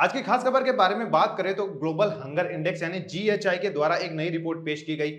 आज की खास खबर के बारे में बात करें तो ग्लोबल हंगर इंडेक्स यानी जीएचआई के द्वारा एक नई रिपोर्ट पेश की गई।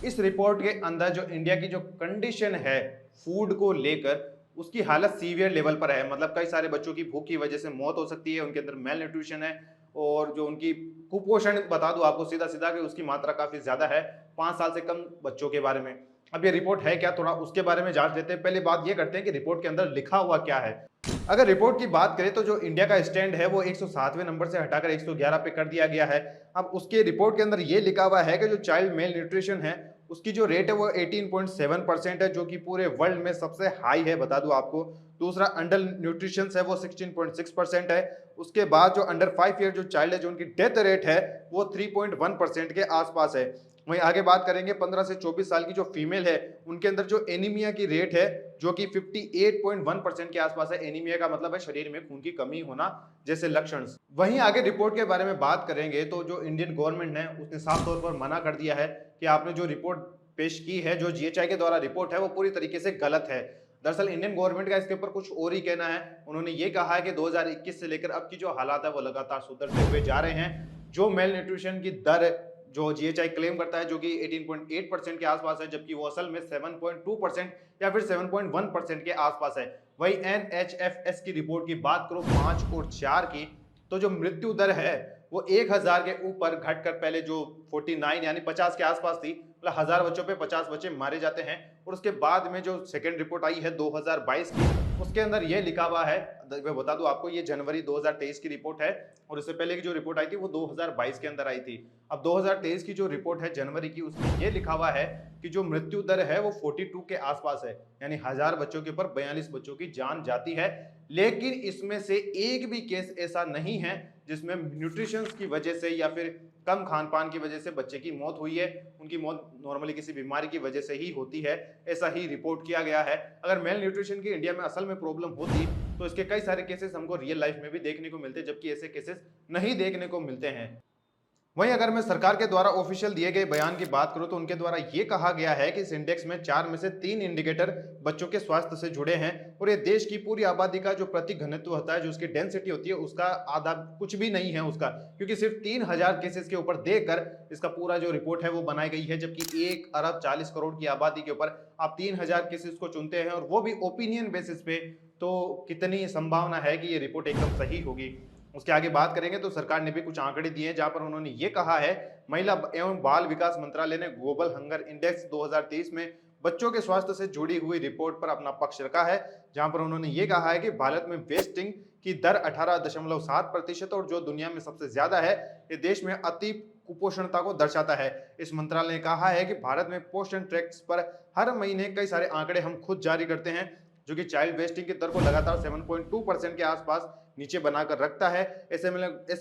इस रिपोर्ट के अंदर जो इंडिया की जो कंडीशन है फूड को लेकर, उसकी हालत सीवियर लेवल पर है। मतलब कई सारे बच्चों की भूख की वजह से मौत हो सकती है, उनके अंदर मेल न्यूट्रिशन है और जो उनकी कुपोषण, बता दूं आपको सीधा सीधा कि उसकी मात्रा काफी ज्यादा है 5 साल से कम बच्चों के बारे में। अब ये रिपोर्ट है क्या, थोड़ा उसके बारे में जांच लेते हैं। पहले बात ये करते हैं कि रिपोर्ट के अंदर लिखा हुआ क्या है। अगर रिपोर्ट की बात करें तो जो इंडिया का स्टैंड है वो 107वें नंबर से हटाकर 111 पे कर दिया गया है। अब उसके रिपोर्ट के अंदर ये लिखा हुआ है कि जो चाइल्ड मेल न्यूट्रिशन है उसकी जो रेट है वो 18.7% है, जो कि पूरे वर्ल्ड में सबसे हाई है, बता दूं आपको। दूसरा अंडर न्यूट्रिशन है वो 16.6% है। उसके बाद जो अंडर 5 ईयर जो चाइल्ड है, जो उनकी डेथ रेट है वो 3.1% के आसपास है। वहीं आगे बात करेंगे 15 से 24 साल की जो फीमेल है, उनके अंदर जो एनीमिया की रेट है जो कि 58.1% के आसपास है। एनीमिया का मतलब है शरीर में खून की कमी होना जैसे लक्षण। वहीं आगे रिपोर्ट के बारे में बात करेंगे तो जो इंडियन गवर्नमेंट है उसने साफ तौर पर मना कर दिया है कि आपने जो रिपोर्ट पेश की है, जो जीएचआई के द्वारा रिपोर्ट है, वो पूरी तरीके से गलत है। दरअसल इंडियन गवर्नमेंट का इसके ऊपर कुछ और ही कहना है। उन्होंने ये कहा है कि 2021 से लेकर अब की जो हालात है वो लगातार सुधरते हुए जा रहे हैं। जो मेल न्यूट्रिशन की दर जो जीएचआई क्लेम करता है, जो कि 18.8% के आसपास है, जबकि वो असल में 7.2% या फिर 7.1% के आसपास है। वही एनएचएफएस की रिपोर्ट की बात करो 5 और 4 की, तो जो मृत्यु दर है वो 1000 के ऊपर घटकर पहले जो 49 यानी 50 के आसपास थी, मतलब 1000 बच्चों पे 50 बच्चे मारे जाते हैं। और उसके बाद में जो सेकेंड रिपोर्ट आई है 2022 की, उसके अंदर ये लिखा हुआ है, मैं बता दूं आपको, ये जनवरी 2023 की रिपोर्ट है और इससे पहले की जो रिपोर्ट आई थी वो 2022 के अंदर आई थी। अब 2023 की जो रिपोर्ट है जनवरी की, उसमें ये लिखा हुआ है कि जो मृत्यु दर है वो 42 के आसपास है, यानी 1000 बच्चों के ऊपर 42 बच्चों की जान जाती है। लेकिन इसमें से एक भी केस ऐसा नहीं है जिसमें न्यूट्रिशन की वजह से या फिर कम खान पान की वजह से बच्चे की मौत हुई है। उनकी मौत नॉर्मली किसी बीमारी की वजह से ही होती है, ऐसा ही रिपोर्ट किया गया है। अगर मेल न्यूट्रिशन की इंडिया में असल में प्रॉब्लम होती तो इसके कई सारे केसेस हमको रियल लाइफ में भी देखने को मिलते, जबकि ऐसे केसेस नहीं देखने को मिलते हैं। वहीं अगर मैं सरकार के द्वारा ऑफिशियल दिए गए बयान की बात करूं तो उनके द्वारा यह कहा गया है कि इस इंडेक्स में 4 में से 3 इंडिकेटर बच्चों के स्वास्थ्य से जुड़े हैं और ये देश की पूरी आबादी का जो प्रति घनत्व होता है, जो उसकी डेंसिटी होती है, उसका आधा कुछ भी नहीं है उसका, क्योंकि सिर्फ 3000 केसेस के ऊपर देकर इसका पूरा जो रिपोर्ट है वो बनाई गई है। जबकि 1 अरब 40 करोड़ की आबादी के ऊपर आप 3000 केसेस को चुनते हैं और वो भी ओपिनियन बेसिस पे, तो कितनी संभावना है कि ये रिपोर्ट एकदम सही होगी। उसके आगे बात करेंगे तो सरकार ने भी कुछ आंकड़े दिए हैं जहां पर उन्होंने ये कहा है, महिला एवं बाल विकास मंत्रालय ने ग्लोबल हंगर इंडेक्स 2023 में बच्चों के स्वास्थ्य से जुड़ी हुई रिपोर्ट पर अपना पक्ष रखा है, जहां पर उन्होंने ये कहा है कि भारत में वेस्टिंग की दर 18.7% और जो दुनिया में सबसे ज्यादा है। ये देश में अति कुपोषणता को दर्शाता है। इस मंत्रालय ने कहा है कि भारत में पोषण ट्रैक्स पर हर महीने कई सारे आंकड़े हम खुद जारी करते हैं, जो कि चाइल्ड वेस्टिंग की दर को लगातार 7.2% के आसपास नीचे बनाकर रखता है। ऐसे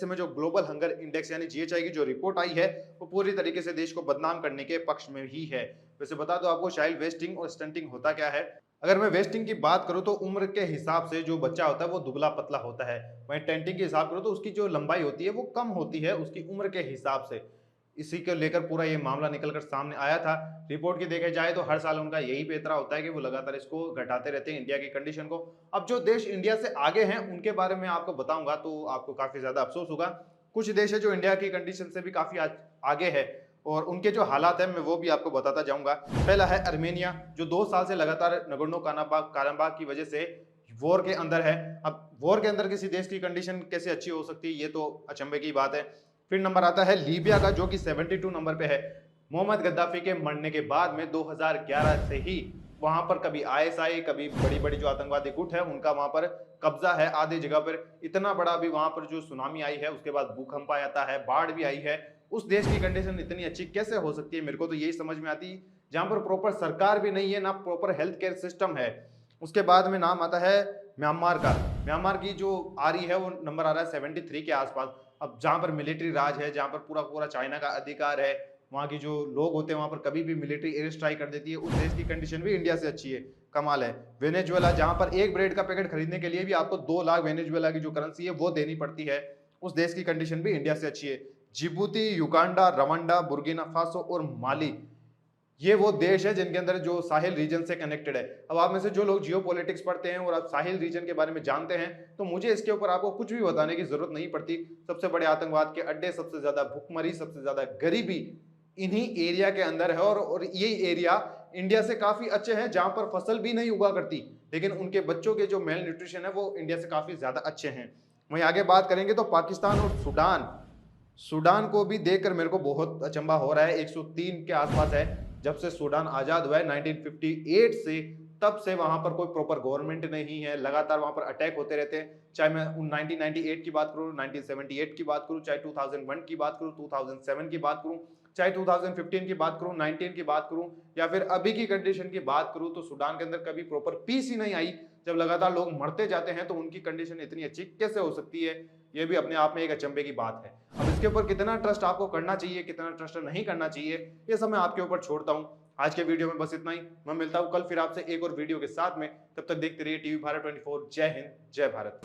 में जो ग्लोबल हंगर इंडेक्स यानी जीएचआई की जो रिपोर्ट आई है वो पूरी तरीके से देश को बदनाम करने के पक्ष में ही है। वैसे बता दो आपको चाइल्ड वेस्टिंग और स्टंटिंग होता क्या है। अगर मैं वेस्टिंग की बात करूं तो उम्र के हिसाब से जो बच्चा होता है वो दुबला पतला होता है। वहीं टेंटिंग के हिसाब करो तो उसकी जो लंबाई होती है वो कम होती है उसकी उम्र के हिसाब से। इसी को लेकर पूरा ये मामला निकलकर सामने आया था। रिपोर्ट की देखा जाए तो हर साल उनका यही पेतरा होता है कि वो लगातार इसको घटाते रहते हैं, इंडिया की कंडीशन को। अब जो देश इंडिया से आगे हैं उनके बारे में आपको बताऊंगा तो आपको काफी ज्यादा अफसोस होगा। कुछ देश है जो इंडिया की कंडीशन से भी काफी आगे है और उनके जो हालात है मैं वो भी आपको बताता जाऊंगा। पहला है अर्मेनिया, जो 2 साल से लगातार नगोर्नो काराबाग की वजह से वॉर के अंदर है। अब वॉर के अंदर किसी देश की कंडीशन कैसे अच्छी हो सकती है, ये तो अचंभे की बात है। फिर नंबर आता है लीबिया का, जो कि 72 नंबर पे है। मोहम्मद गद्दाफी के मरने के बाद में 2011 से ही वहां पर कभी आईएसआई, कभी बड़ी बड़ी जो आतंकवादी गुट है उनका वहां पर कब्जा है आधी जगह पर। इतना बड़ा भी वहां पर जो सुनामी आई है, उसके बाद भूकंप आता है, बाढ़ भी आई है। उस देश की कंडीशन इतनी अच्छी कैसे हो सकती है, मेरे को तो यही समझ में आती, जहां पर प्रॉपर सरकार भी नहीं है, ना प्रॉपर हेल्थ केयर सिस्टम है। उसके बाद में नाम आता है म्यांमार का। म्यांमार की जो आ रही है वो नंबर आ रहा है 73 के आसपास। अब जहां पर मिलिट्री राज है, जहां पर पूरा पूरा चाइना का अधिकार है, वहां की जो लोग होते हैं वहां पर कभी भी मिलिट्री एयर स्ट्राइक कर देती है। उस देश की कंडीशन भी इंडिया से अच्छी है, कमाल है। वेनेजुएला, जहां पर एक ब्रेड का पैकेट खरीदने के लिए भी आपको 2 लाख वेनेजुएला की जो करेंसी है वो देनी पड़ती है, उस देश की कंडीशन भी इंडिया से अच्छी है। Djibouti, Uganda, Rwanda, Burkina Faso और माली, ये वो देश है जिनके अंदर जो साहिल रीजन से कनेक्टेड है। अब आप में से जो लोग जियो पॉलिटिक्स पढ़ते हैं और आप साहिल रीजन के बारे में जानते हैं, तो मुझे इसके ऊपर आपको कुछ भी बताने की जरूरत नहीं पड़ती। सबसे बड़े आतंकवाद के अड्डे, सबसे ज्यादा भुखमरी, सबसे ज्यादा गरीबी इन्हीं एरिया के अंदर है। और ये एरिया इंडिया से काफी अच्छे हैं, जहां पर फसल भी नहीं उगा करती, लेकिन उनके बच्चों के जो मेल न्यूट्रिशन है वो इंडिया से काफी ज्यादा अच्छे हैं। वहीं आगे बात करेंगे तो पाकिस्तान और सूडान को भी देखकर मेरे को बहुत अचंभा हो रहा है। 103 के आसपास है जब से सूडान आजाद हुआ है 1958 से, तब से वहां पर कोई प्रॉपर गवर्नमेंट नहीं है। लगातार वहां पर अटैक होते रहते हैं, चाहे मैं 1998 की बात करूं, 1978 की बात करूं, चाहे 2001 की बात करूं, 2007 की बात करूं, चाहे 2015 की बात करूं, 19 की बात करूं, या फिर अभी की कंडीशन की बात करूं, तो सूडान के अंदर कभी प्रॉपर पीस ही नहीं आई। जब लगातार लोग मरते जाते हैं तो उनकी कंडीशन इतनी अच्छी कैसे हो सकती है, ये भी अपने आप में एक अचंभे की बात है। अब इसके ऊपर कितना ट्रस्ट आपको करना चाहिए, कितना ट्रस्ट नहीं करना चाहिए, ये सब मैं आपके ऊपर छोड़ता हूं। आज के वीडियो में बस इतना ही। मैं मिलता हूं कल फिर आपसे एक और वीडियो के साथ में। तब तक देखते रहिए टीवी भारत 24। जय हिंद, जय भारत।